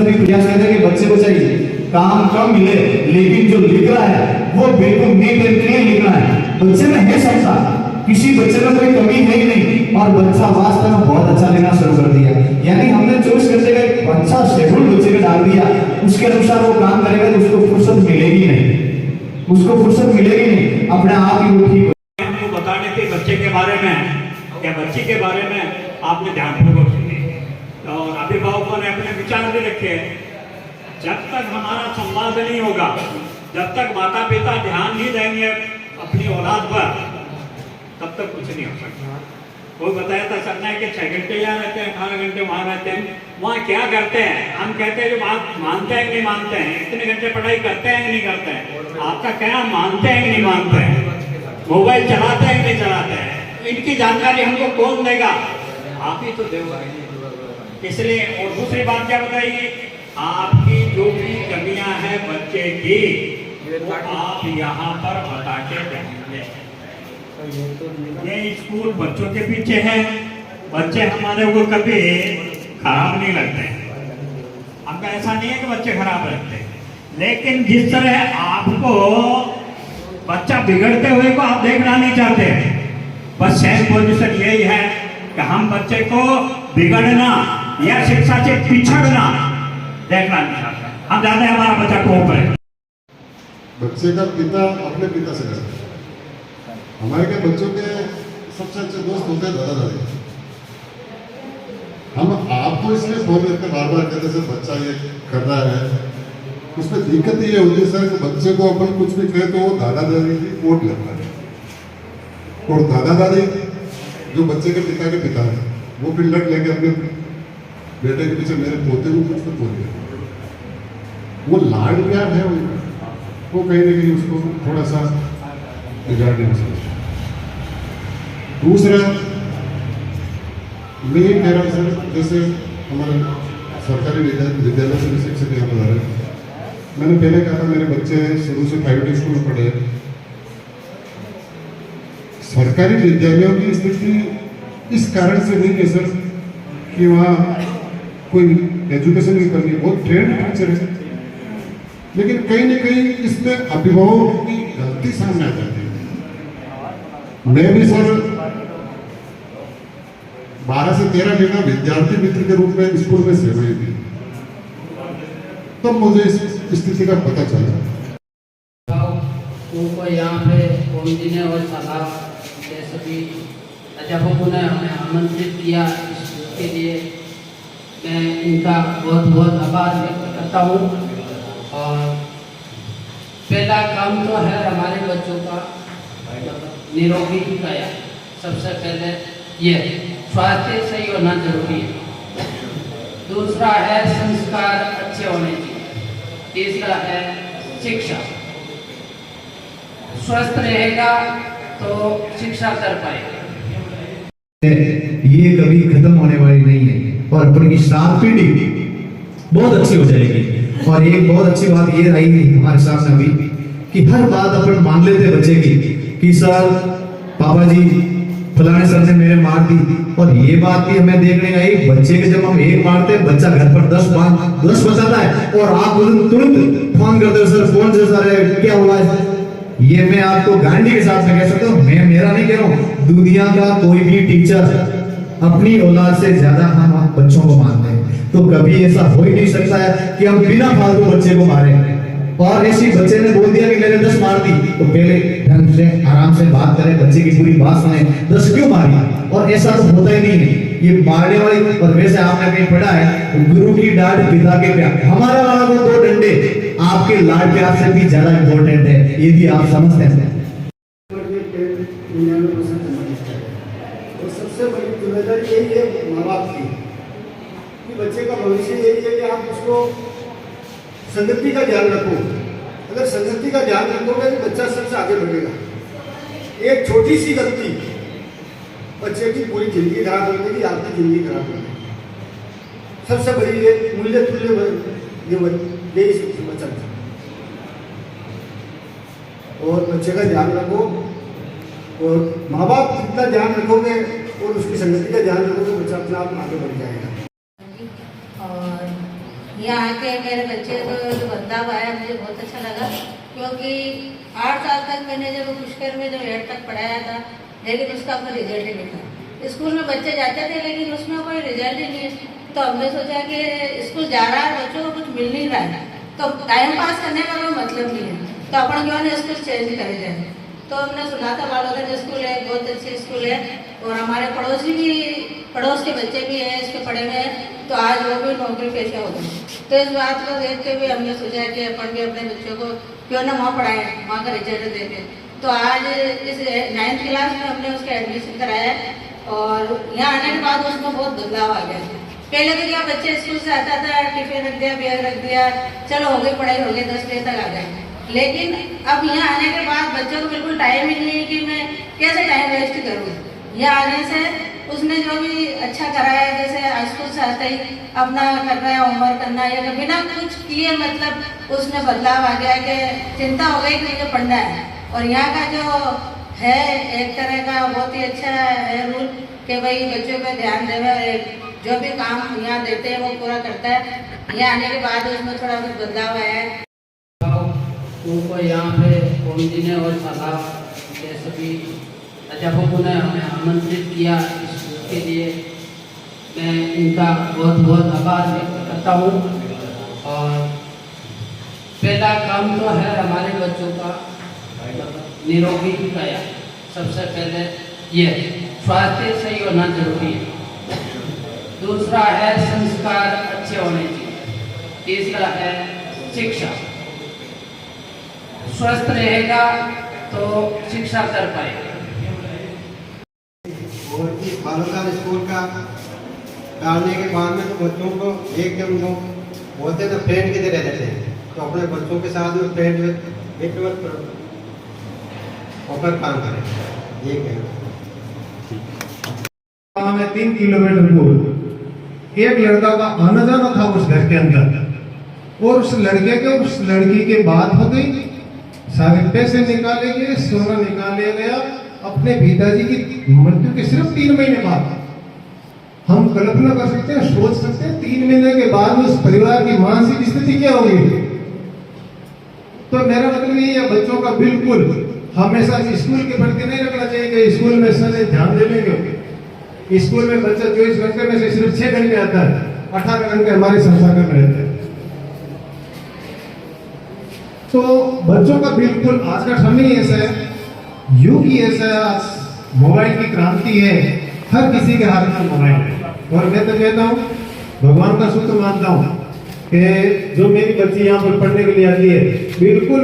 भी प्रयास करते हैं कि बच्चे को चाहिए काम कम मिले, लेकिन जो लिख रहा है वो बिल्कुल नीट एंड क्लीन लिख रहा है। बच्चे में है क्षमता, किसी बच्चे में कोई कमी है ही नहीं, और बच्चा वास्तव में बहुत अच्छा लिखना शुरू कर दिया। यानी हमने 24 घंटे का एक अच्छा शेड्यूल बच्चे को डाल दिया, उसके अनुसार वो काम करेगा तो उसको फुर्सत मिलेगी नहीं, उसको फुर्सत मिलेगी नहीं, अपने आप ही वो ठीक। हमको बताने थे बच्चे के बारे में या बच्ची के बारे में आपने ध्यानपूर्वक सुने और अभिभावकों ने अपने विचार भी रखे। जब तक हमारा संवाद नहीं होगा, जब तक माता पिता ध्यान नहीं देंगे अपनी औलाद पर, तब तक कुछ नहीं हो सकता। कोई बताया था सरना है कि 6 घंटे यहाँ रहते हैं, 18 घंटे वहाँ रहते हैं, वहाँ क्या करते हैं? हम कहते हैं जो बात मानते हैं कि नहीं मानते हैं, इतने घंटे पढ़ाई करते हैं कि नहीं करते हैं, आपका क्या मानते हैं कि नहीं मानते हैं, मोबाइल चलाते हैं कि नहीं चलाते हैं, इनकी जानकारी हमको कौन देगा? आप ही तो देगा। इसलिए और दूसरी बात क्या बताइए, आपकी जो भी कमियां हैं बच्चे की, वो आप यहाँ पर बता के जाएंगे। ये स्कूल बच्चों के पीछे है, बच्चे हमारे को कभी खराब नहीं लगते। हमका ऐसा नहीं है कि बच्चे खराब लगते, लेकिन जिस तरह आपको बच्चा बिगड़ते हुए को आप देखना नहीं चाहते, बस सेम पोजीशन यही है कि हम बच्चे को बिगड़ना या शिक्षा से पिछड़ना देखना नहीं चाहते। हम चाहते हैं हमारा बच्चा टॉप है। बच्चे का पिता अपने पिता से करता है। हमारे के बच्चों के सबसे अच्छे दोस्त होते हैं दादा दादी। हम आपको इसलिए फोन करके बार बार कहते सर बच्चा ये कर रहा है, उसमें दिक्कत ये होती है सर कि बच्चे को अपन कुछ भी कहे तो वो दादा दादी की कोट लगता है, और दादा दादी जो बच्चे के पिता है वो फिर लट लेके अपने बेटे के पीछे मेरे पोते को कुछ बोल दिया। वो लाड प्यार है वो कहीं ना कहीं उसको थोड़ा सा बिगाड़ने में समझता। दूसरा मैं ये कह रहा हूँ सर, जैसे हमारे सरकारी विद्यालय से भी शिक्षक यहाँ पर आ रहे हैं, मैंने पहले कहा था मेरे बच्चे शुरू से प्राइवेट स्कूल में पढ़े। सरकारी विद्यालयों की स्थिति इस कारण से नहीं है सर कि वहाँ कोई एजुकेशन नहीं करनी, बहुत ट्रेंड टीचर है, लेकिन कहीं ना कहीं इसमें अभिभावकों की गलती सामने आ जाती है। मैं भी सर 12 से 13 महीना विद्यार्थी मित्र के रूप में स्कूल में सेवाएं दी, तब मुझे इस स्थिति का पता चला। उनको यहाँ पे पहुँचने और सलाह जैसे भी अध्यापकों ने हमें आमंत्रित किया, इसके लिए मैं इनका बहुत बहुत आभार व्यक्त करता हूँ। और पहला काम तो है हमारे बच्चों का निरोगी काया। सबसे पहले ये स्वास्थ्य सही होना जरूरी है, दूसरा है संस्कार अच्छे होने चाहिए, तीसरा है शिक्षा। स्वस्थ रहेगा तो शिक्षा कर पाएगा। ये कभी खत्म होने वाली नहीं है और अपन की 7 पीढ़ी बहुत अच्छी हो जाएगी। और एक बहुत अच्छी बात ये रही हमारे साथ में भी कि हर बात अपन मान लेते बच्चे की कि सर पापा जी फलाने सर ने मेरे मार दी, और ये बात भी हमें देखने आई बच्चे के जब हम एक मारते हैं बच्चा घर पर 10 बचाता है और आप तुरंत फोन करते हो सर फोन से सर क्या हुआ है। ये मैं आपको गारंटी के साथ में कह सकता हूँ, मैं मेरा नहीं कह रहा हूँ, दुनिया का कोई भी टीचर अपनी औलाद से ज्यादा हम बच्चों को मानते हैं। तो कभी ऐसा हो ही नहीं सकता है कि हम बिना फालतू बच्चे को मारे। और ऐसी बच्चे ने बोल दिया कि मैंने 10 मार दी, तो पहले ढंग से आराम से बात करें, बच्चे की पूरी बात सुने, 10 क्यों मारी। और ऐसा तो होता ही नहीं है, ये मारने वाली। और वैसे आपने कहीं पढ़ा है गुरु की डांट पिता के प्यार, हमारा वाला वो 2 डंडे आपके लाड प्यार से भी ज्यादा इंपॉर्टेंट है, ये भी आप समझते हैं। तो सबसे बड़ी जिम्मेदारी यही है माँ बाप की कि बच्चे का भविष्य यही है कि आप उसको संगति का ध्यान रखो। अगर संगति का ध्यान रखोगे तो बच्चा सबसे आगे बढ़ेगा। एक छोटी सी गलती बच्चे की पूरी जिंदगी खराब कर देगी, आपकी जिंदगी खराब कर देगी। सबसे बड़ी ये मूल्य तुल्य यही सबसे बच्चा। और बच्चे का ध्यान रखो, और माँ बाप जितना ध्यान रखोगे और उसकी संगति का ध्यान रखोगे, बच्चा अपने आप आगे बढ़ जाएगा। और यहाँ आके मेरे बच्चे को जो बदलाव आया मुझे बहुत अच्छा लगा, क्योंकि 8 साल तक मैंने जब पुष्कर में जब 8 तक पढ़ाया था, लेकिन उसका कोई रिजल्ट ही नहीं था। स्कूल में बच्चे जाते थे लेकिन उसमें कोई रिजल्ट ही नहीं है। तो हमने सोचा कि स्कूल जा रहा है, बच्चों को कुछ मिल नहीं रहा है, तो टाइम पास करने का कोई मतलब नहीं है, तो अपन क्यों ना स्कूल चेंज करे जाए। तो हमने सुना था बालोदन स्कूल है, बहुत अच्छी स्कूल है, और हमारे पड़ोस के बच्चे भी हैं इसके पढ़े हुए हैं, तो आज वो भी नौकरी पेशा हो गए। तो इस बात को देखते हुए हमने सोचा कि अपन भी अपने बच्चों को क्यों ना वहाँ पढ़ाएं, वहाँ का रिजल्ट देखें। तो आज इस 9th क्लास में हमने उसका एडमिशन कराया, और यहाँ आने के बाद उसमें बहुत बदलाव आ गया। पहले तो क्या बच्चे स्कूल से आता था, टिफिन रख दिया, बैग रख दिया, चलो हो गई पढ़ाई, हो गई 10 बजे तक आ गए। लेकिन अब यहाँ आने के बाद बच्चों को बिल्कुल टाइम ही नहीं है कि मैं कैसे टाइम वेस्ट करूँ। यहाँ आने से उसने जो भी अच्छा करा है, जैसे स्कूल से आते ही अपना कर रहा है, होमवर्क करना है, या बिना कुछ किए मतलब उसमें बदलाव आ गया कि चिंता हो गई कि मुझे पढ़ना है। और यहाँ का जो है एक तरह का बहुत ही अच्छा है रूल कि भाई बच्चों पर ध्यान देवे, जो भी काम यहाँ देते हैं वो पूरा करता है। यहाँ आने के बाद उसमें थोड़ा कुछ बदलाव आया है। उनको यहाँ पे पहुँचने और सलाह के सभी अध्यापकों ने हमें आमंत्रित किया, इसके लिए मैं इनका बहुत बहुत आभार व्यक्त करता हूँ। और पहला काम तो है हमारे बच्चों का निरोगी काया। सबसे पहले ये स्वास्थ्य सही होना जरूरी है। दूसरा है संस्कार अच्छे होने चाहिए। तीसरा है शिक्षा। स्वस्थ रहेगा तो शिक्षा कर पाएगा। और इस बालोदान स्कूल का डालने के बाद में तो बच्चों को एकदम वो बोलते तो फ्रेंड की तरह रहते हैं, तो अपने बच्चों के साथ में फ्रेंड होकर काम करें, ये कहना। गाँव में 3 किलोमीटर दूर एक लड़का का आना जाना था उस घर के अंदर, और उस लड़के के उस लड़की के बात हो गई, सारे पैसे निकाले गए, सोना निकाले गया अपने पिताजी की मृत्यु के सिर्फ 3 महीने बाद। हम कल्पना कर सकते हैं, सोच सकते हैं 3 महीने के बाद उस परिवार की मानसिक स्थिति क्या होगी। तो मेरा मतलब ये है, बच्चों का बिल्कुल हमेशा स्कूल के प्रति नहीं रखना चाहिए कि स्कूल में सर ध्यान देंगे। स्कूल में बच्चा 24 घंटे में से सिर्फ 6 घंटे आता है, 18 घंटे हमारे संस्थान में रहते हैं। तो बच्चों का बिल्कुल आज का समय ऐसा है, युग ही ऐसा है, आज मोबाइल की क्रांति है, हर किसी के हाथ में मोबाइल है। और मैं तो कहता हूँ, भगवान का शुक्र मानता हूँ कि जो मेरी बच्ची यहाँ पर पढ़ने के लिए आती है, बिल्कुल